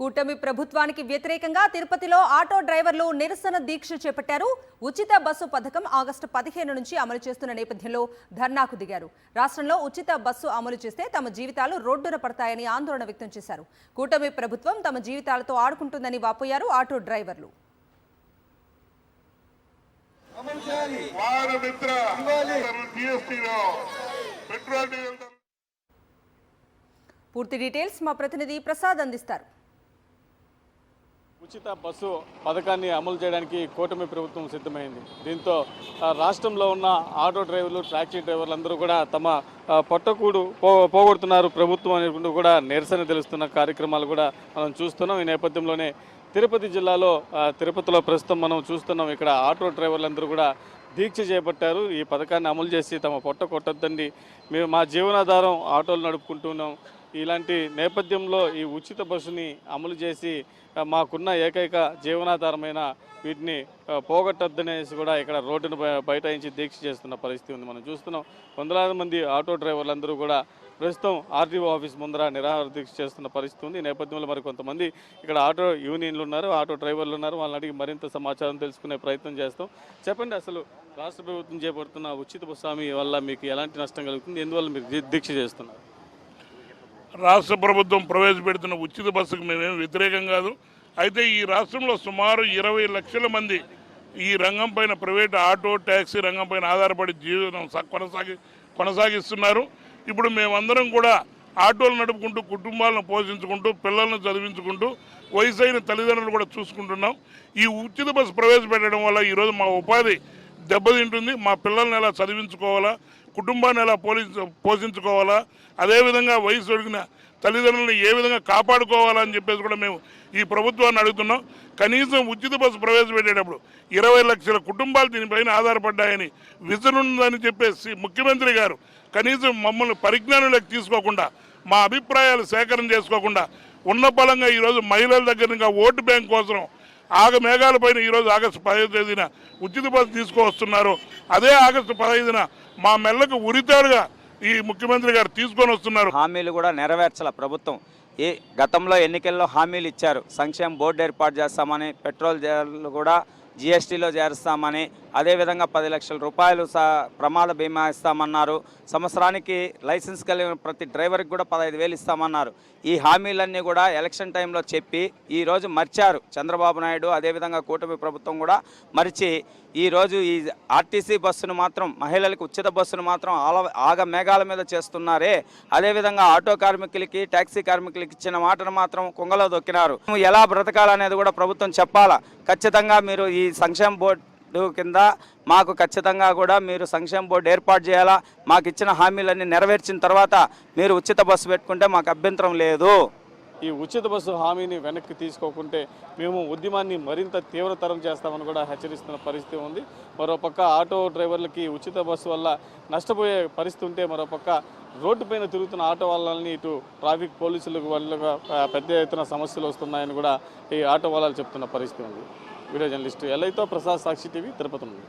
కూటమి ప్రభుత్వానికి వ్యతిరేకంగా తిరుపతిలో ఆటో డ్రైవర్లు నిరసన దీక్ష చేపట్టారు. ఉచిత బస్సు పథకం ఆగస్టు 15 నుంచి అమలు చేస్తున్న నేపథ్యంలో ధర్నాకు దిగారు. రాష్ట్రంలో ఉచిత బస్సు అమలు చేస్తే తమ జీవితాలు రోడ్డున పడతాయని ఆందోళన వ్యక్తం చేశారు. కూటమి ప్రభుత్వం తమ జీవితాలతో ఆడుకుంటుందని వాపోయారు ఆటో డ్రైవర్లు. పూర్తి డీటెయిల్స్ మా ప్రతినిధి ప్రసాద్ అందిస్తారు. ఉచిత బస్సు పథకాన్ని అమలు చేయడానికి కూటమి ప్రభుత్వం సిద్ధమైంది. దీంతో రాష్ట్రంలో ఉన్న ఆటో డ్రైవర్లు, టాక్సీ డ్రైవర్లు అందరూ కూడా తమ పొట్టకూడు పోగొడుతున్నారు ప్రభుత్వం అనేటువంటి కూడా నిరసన తెలుస్తున్న కార్యక్రమాలు కూడా మనం చూస్తున్నాం. ఈ నేపథ్యంలోనే తిరుపతి జిల్లాలో తిరుపతిలో ప్రస్తుతం మనం చూస్తున్నాం. ఇక్కడ ఆటో డ్రైవర్లందరూ కూడా దీక్ష చేపట్టారు. ఈ పథకాన్ని అమలు చేసి తమ పొట్ట కొట్టొద్దండి, మేము మా జీవనాధారం ఆటోలు నడుపుకుంటున్నాం, ఇలాంటి నేపథ్యంలో ఈ ఉచిత బస్సుని అమలు చేసి మాకున్న ఏకైక జీవనాధారమైన వీటిని పోగొట్టొద్దనేసి కూడా ఇక్కడ రోడ్డును బైఠాయించి దీక్ష చేస్తున్న పరిస్థితి ఉంది. మనం చూస్తున్నాం వందలాది మంది ఆటో డ్రైవర్లందరూ కూడా ప్రస్తుతం ఆర్టీఓ ఆఫీస్ ముందర నిరాహార దీక్ష చేస్తున్న పరిస్థితి ఉంది. ఈ నేపథ్యంలో మరి కొంతమంది ఇక్కడ ఆటో యూనియన్లు ఉన్నారు, ఆటో డ్రైవర్లు ఉన్నారు, వాళ్ళని అడిగి మరింత సమాచారం తెలుసుకునే ప్రయత్నం చేస్తాం. చెప్పండి, అసలు రాష్ట్ర ప్రభుత్వం చేపడుతున్న ఉచిత బస్సు హామీ వల్ల మీకు ఎలాంటి నష్టం కలుగుతుంది, ఎందువల్ల మీరు దీక్ష చేస్తున్నారు? రాష్ట్ర ప్రభుత్వం ప్రవేశపెడుతున్న ఉచిత బస్సుకు మేమేం వ్యతిరేకం కాదు. అయితే ఈ రాష్ట్రంలో సుమారు 20 లక్షల మంది ఈ రంగం పైన, ప్రైవేట్ ఆటో ట్యాక్సీ రంగం పైన ఆధారపడి జీవనం కొనసాగిస్తున్నారు. ఇప్పుడు మేమందరం కూడా ఆటోలు నడుపుకుంటూ, కుటుంబాలను పోషించుకుంటూ, పిల్లలను చదివించుకుంటూ, వయసైన తల్లిదండ్రులు కూడా చూసుకుంటున్నాం. ఈ ఉచిత బస్సు ప్రవేశపెట్టడం వల్ల ఈరోజు మా ఉపాధి దెబ్బతింటుంది. మా పిల్లల్ని ఎలా చదివించుకోవాలా, కుటుంబాన్ని ఎలా పోషించుకోవాలా, అదేవిధంగా వయసు ఒడిగిన తల్లిదండ్రులను ఏ విధంగా కాపాడుకోవాలని చెప్పేసి కూడా మేము ఈ ప్రభుత్వాన్ని అడుగుతున్నాం. కనీసం ఉచిత బస్సు ప్రవేశపెట్టేటప్పుడు 20 లక్షల కుటుంబాలు దీనిపైన ఆధారపడ్డాయని విజనుందని చెప్పేసి ముఖ్యమంత్రి గారు కనీసం మమ్మల్ని పరిజ్ఞానంలోకి తీసుకోకుండా, మా అభిప్రాయాలు సేకరణ చేసుకోకుండా ఉన్న బలంగా ఈరోజు మహిళల దగ్గర నుంచి ఓటు బ్యాంక్ కోసం మేఘాలపైన ఈరోజు ఆగస్టు 15 తేదీన ఉచిత బస్సు తీసుకువస్తున్నారు. అదే ఆగస్టు 15న మా మెల్లకు ఉరితాడుగా ఈ ముఖ్యమంత్రి గారు తీసుకొని వస్తున్నారు. హామీలు కూడా నెరవేర్చాల ప్రభుత్వం. గతంలో ఎన్నికల్లో హామీలు ఇచ్చారు. సంక్షేమ బోర్డు ఏర్పాటు చేస్తామని, పెట్రోల్ ధరలు కూడా జీఎస్టీలో చేరుస్తామని, అదేవిధంగా 10 లక్షల రూపాయలు ప్రమాద బీమా ఇస్తామన్నారు. సంవత్సరానికి లైసెన్స్ కలిగిన ప్రతి డ్రైవర్కి కూడా 15,000 ఇస్తామన్నారు. ఈ హామీలన్నీ కూడా ఎలక్షన్ టైంలో చెప్పి ఈరోజు మర్చారు చంద్రబాబు నాయుడు, అదేవిధంగా కూటమి ప్రభుత్వం కూడా మరిచి ఈరోజు ఈ ఆర్టీసీ బస్సును మాత్రం, మహిళలకు ఉచిత బస్సును మాత్రం మేఘాల మీద చేస్తున్నారే. అదేవిధంగా ఆటో కార్మికులకి, ట్యాక్సీ కార్మికులకి ఇచ్చిన మాటను మాత్రం కుంగలో దొక్కినారు. ఎలా బ్రతకాలనేది కూడా ప్రభుత్వం చెప్పాలా. ఖచ్చితంగా మీరు ఈ సంక్షేమ బోర్డు కింద మాకు ఖచ్చితంగా కూడా మీరు సంక్షేమ బోర్డు ఏర్పాటు చేయాలా. మాకు ఇచ్చిన హామీలన్నీ నెరవేర్చిన తర్వాత మీరు ఉచిత బస్సు పెట్టుకుంటే మాకు అభ్యంతరం లేదు. ఈ ఉచిత బస్సు హామీని వెనక్కి తీసుకోకుంటే మేము ఉద్యమాన్ని మరింత తీవ్రతరం చేస్తామని కూడా హెచ్చరిస్తున్న పరిస్థితి ఉంది. మరోపక్క ఆటో డ్రైవర్లకి ఉచిత బస్సు వల్ల నష్టపోయే పరిస్థితి ఉంటే, మరోపక్క రోడ్డుపైన తిరుగుతున్న ఆటో వాళ్ళని ఇటు ట్రాఫిక్ పోలీసులకు వాళ్ళగా పెద్ద ఎత్తున సమస్యలు వస్తున్నాయని కూడా ఈ ఆటో వాళ్ళు చెప్తున్న పరిస్థితి ఉంది. వీడియో జర్నలిస్టు ఎల్ఐతో ప్రసాద్, సాక్షి టీవీ, తిరుపతి నుండి.